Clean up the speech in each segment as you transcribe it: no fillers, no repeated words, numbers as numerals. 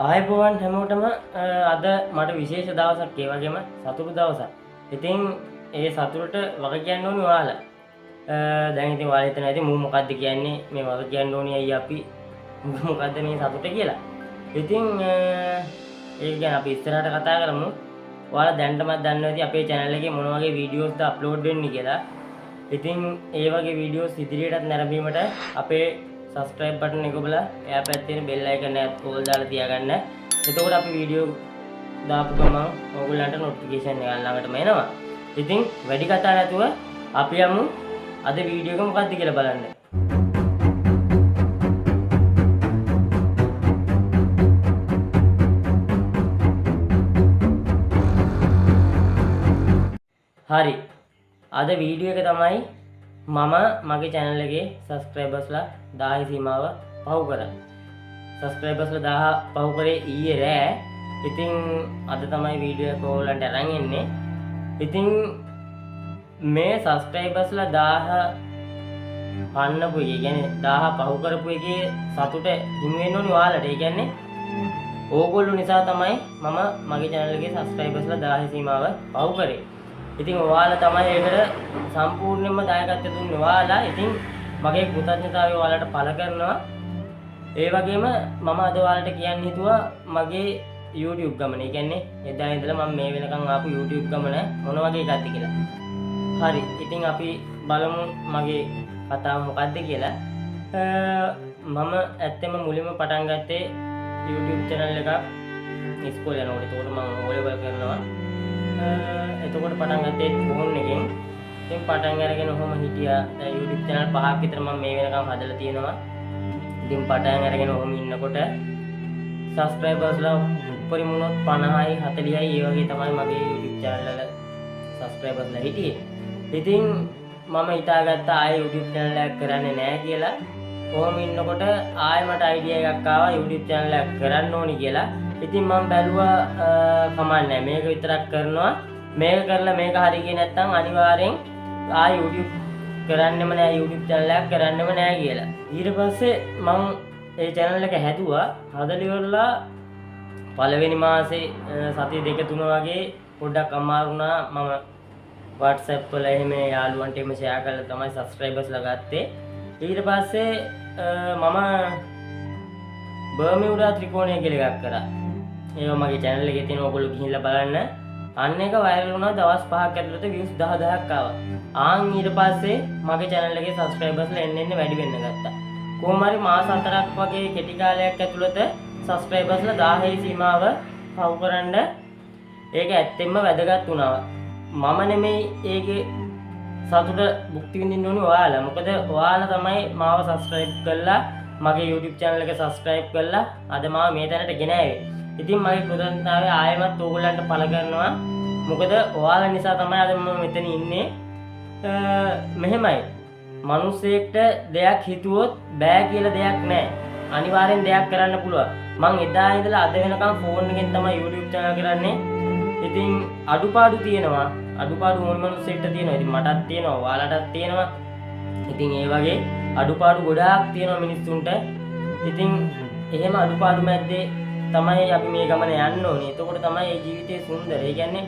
ආයුබෝවන් හැමෝටම අද මට විශේෂ දවසක් ඒ වගේම සතුටු දවසක්. ඉතින් ඒ සතුටට වග කියන්න ඕනේ ඔයාලා. දැන් ඉතින් ඔයාලා හිතනවා ඉතින් මූ මොකද්ද කියන්නේ මේ වග කියන්න ඕනේ අයිය අපි මොකද්ද මේ සතුට කියලා. ඉතින් ඒක ගැන අපි ඉස්සරහට කතා කරමු. ඔයාලා දැනටමත් දන්නවා ඉතින් අපේ channel එකේ මොන වගේ වීඩියෝස්ද අප්ලෝඩ් වෙන්නේ කියලා. ඉතින් ඒ වගේ වීඩියෝස් ඉදිරියටත් නැරඹීමට අපේ subscribe button එක ඔබලා එයා පැත්තේ තියෙන bell icon එකත් ඕල් දාලා තියාගන්න. එතකොට අපි වීඩියෝ දාපු ගමන් ඔයගොල්ලන්ට notification එක ළඟටම එනවා. ඉතින් වැඩි කතා නැතුව අපි යමු අද වීඩියෝ එක මොකක්ද කියලා බලන්න. හරි. අද වීඩියෝ එක තමයි මම මගේ channel එකේ subscribersලා 1000 සීමාව පහු කරා. subscribersලා 1000 පහු කරේ ඊයේ රෑ. ඉතින් අද තමයි වීඩියෝ එක ඔයාලන්ට අරන් එන්නේ. ඉතින් මේ subscribersලා 1000 පන්නපු එක කියන්නේ 1000 පහු කරපු එකේ සතුට හිමි වෙන්න ඕනේ ඔයාලට. ඒ කියන්නේ ඕගොල්ලෝ නිසා තමයි මම මගේ channel එකේ subscribersලා 1000 සීමාව පහු කරේ. ඉතින් ඔයාලා තමයි ඒකට සම්පූර්ණයෙන්ම දායකත්වය දුන්නේ ඔයාලා. ඉතින් මගේ කෘතඥතාවය ඔයාලට පළ කරනවා. ඒ වගේම මම අද ඔයාලට කියන්න හිතුවා මගේ YouTube ගමන. ඒ කියන්නේ එදා ඉඳලා මම මේ වෙනකන් ආපු YouTube ගමන මොන වගේ එකක්ද කියලා. හරි. ඉතින් අපි බලමු මගේ කතාව මොකක්ද කියලා. මම ඇත්තම මුලින්ම පටන් ගත්තේ YouTube channel එකක් ඉස්කෝලේ යනකොට. ඒකට මම O-level කරනවා. එතකොට පටන් ගත්තේ ෆෝන් එකෙන්. ඉතින් පටන් අරගෙන ඔහොම හිටියා. දැන් YouTube channel 5ක් විතර මම මේ වෙනකම් හදලා තියෙනවා. ඉතින් පටන් අරගෙන ඔහොම ඉන්නකොට subscribersලා උඩරිම වුණොත් 50යි 40යි ඒ වගේ තමයි මගේ YouTube channel වල subscribersලා හිටියේ. ඉතින් මම හිතාගත්තා ආයේ YouTube channel එකක් කරන්නේ නැහැ කියලා. කොහොම ඉන්නකොට ආයෙ මට idea එකක් ආවා YouTube channel එකක් කරන්න ඕනි කියලා. ඉතින් මම බැලුවා කමන්නේ මේක විතරක් කරනවා. මේක කරලා මේක හරි ගියේ නැත්නම් අනිවාර්යෙන් ආයෙ YouTube කරන්නෙම නෑ, YouTube channel එකක් කරන්නෙම නෑ කියලා. ඊට පස්සේ මම ඒ channel එක හැදුවා. හදලා ඉවරලා පළවෙනි මාසේ සති දෙක තුන වගේ පොඩ්ඩක් අමාරු වුණා. මම WhatsApp වල එහෙම යාළුවන්ට එහෙම share කරලා තමයි subscribersලා ගත්තේ. ඊට පස්සේ මම බර්මියුඩා ත්‍රිකෝණය කියලා එකක් කරා. ඒක මගේ channel එකේ තියෙන ඔයගොල්ලෝ ගිහිල්ලා බලන්න. අන්න එක viral වුණා. දවස් 5ක් ඇතුළත views 10000ක් ආවා. ඊට පස්සේ මගේ channel එකේ subscribersලා එන්න වැඩි වෙන්න ගත්තා. කොහොම හරි මාස 4ක් වගේ කෙටි කාලයක් ඇතුළත subscribersලා 1000 සීමාව පහු කරන්න ඒක ඇත්තෙන්ම වැදගත් වුණා. මම නෙමෙයි ඒකේ සතුට භුක්ති විඳින්න ඕනේ ඔයාලා. මොකද ඔයාලා තමයි මාව subscribe කරලා මගේ YouTube channel එක subscribe කරලා අද මාව මේ තැනට ගෙන ආවේ. ඉතින් මගේ කෘතඥතාවය ආයෙමත් ඕගොල්ලන්ට පළ කරනවා. මොකද ඔයාලා නිසා තමයි අද මම මෙතන ඉන්නේ. මෙහෙමයි. මිනිස්සෙක්ට දෙයක් හිතුවොත් බෑ කියලා දෙයක් නැහැ. අනිවාර්යෙන් දෙයක් කරන්න පුළුවන්. මං එදා ඉඳලා අද වෙනකම් ෆෝන් එකෙන් තමයි YouTube channel කරන්නේ. ඉතින් අඩුපාඩු තියෙනවා. අඩුපාඩු මොන මිනිස්සෙක්ට තියෙනවා. ඉතින් මටත් තියෙනවා, ඔයාලටත් තියෙනවා. ඉතින් ඒ වගේ අඩුපාඩු ගොඩාක් තියෙනවා මිනිස්සුන්ට. ඉතින් එහෙම අඩුපාඩු මැද්දේ තමයි අපි මේ ගමන යන්න ඕනේ. එතකොට තමයි මේ ජීවිතේ සුන්දර. ඒ කියන්නේ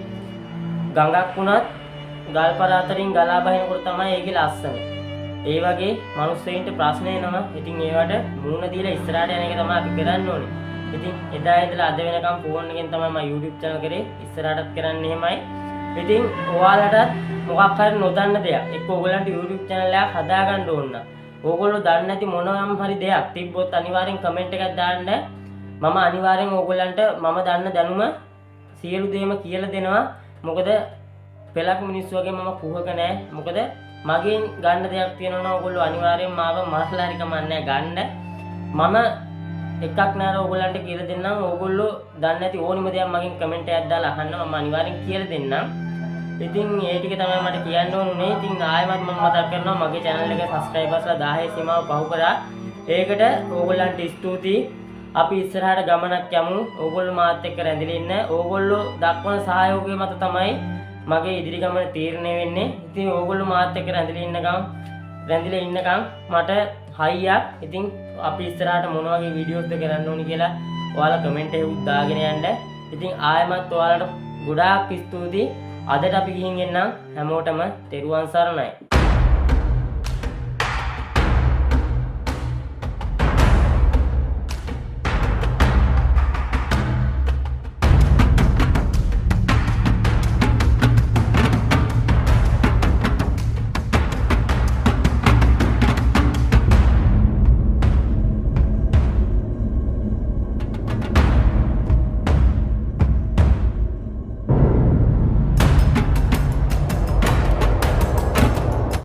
ගඟක් වුණත් ගල්පර අතරින් ගලා බහිනකොට තමයි ඒකේ ලස්සන. ඒ වගේ මිනිස්සුන්ට ප්‍රශ්න එනවා. ඉතින් ඒවට මූණ දීලා ඉස්සරහට යන එක තමයි අපි කරන්න ඕනේ. ඉතින් එදා ඉඳලා අද වෙනකම් ෆෝන් එකෙන් තමයි මම YouTube channel කරේ. ඉස්සරහටත් කරන්නේ එහෙමයි. ඉතින් ඔයාලටත් මොකක් හරි නොදන්න දෙයක් එක්ක ඔයගොල්ලන්ට YouTube channel එකක් හදාගන්න ඕන නම් ඕගොල්ලෝ දන්නේ නැති මොනවාම හරි දෙයක් තිබ්බොත් අනිවාර්යෙන් කමෙන්ට් එකක් දාන්න. මම අනිවාර්යෙන් ඕගොල්ලන්ට මම දන්න දැනුම සියලු දේම කියලා දෙනවා. මොකද පෙලක් මිනිස්සු වගේ මම කුහක නෑ. මොකද මගෙන් ගන්න දෙයක් තියෙනවා නම් ඕගොල්ලෝ අනිවාර්යෙන් මාව මරලා හරි කමන්නේ ගන්න. මම එකක් නෑර ඕගොල්ලන්ට කියලා දෙන්නම්. ඕගොල්ලෝ දන්නේ නැති ඕනිම දෙයක් මගෙන් කමෙන්ට් එකක් දාලා අහන්න. මම අනිවාර්යෙන් කියලා දෙන්නම්. ඉතින් ඒ ටික තමයි මට කියන්න ඕනේ. ඉතින් ආයෙමත් මම මතක් කරනවා මගේ channel එකේ subscribersලා 1000 සීමාව පහු කරා. ඒකට ඕගොල්ලන්ට ස්තුතියි. අපි ඉස්සරහට ගමනක් යමු. ඕගොල්ලෝ මාත් එක්ක රැඳිලා ඉන්න. ඕගොල්ලෝ දක්වන සහයෝගය මත තමයි මගේ ඉදිරි ගමන තීරණය වෙන්නේ. ඉතින් ඕගොල්ලෝ මාත් එක්ක රැඳිලා ඉන්නකම් මට හයියක්. ඉතින් අපි ඉස්සරහට මොන වගේ වීඩියෝස්ද කරන්න ඕනි කියලා ඔයාලා කමෙන්ට් එකක් දාගෙන යන්න. ඉතින් ආයෙමත් ඔයාලට ගොඩාක් ස්තුතියි. අදට අපි ගිහින් එන්නම්. හැමෝටම තෙරුවන් සරණයි.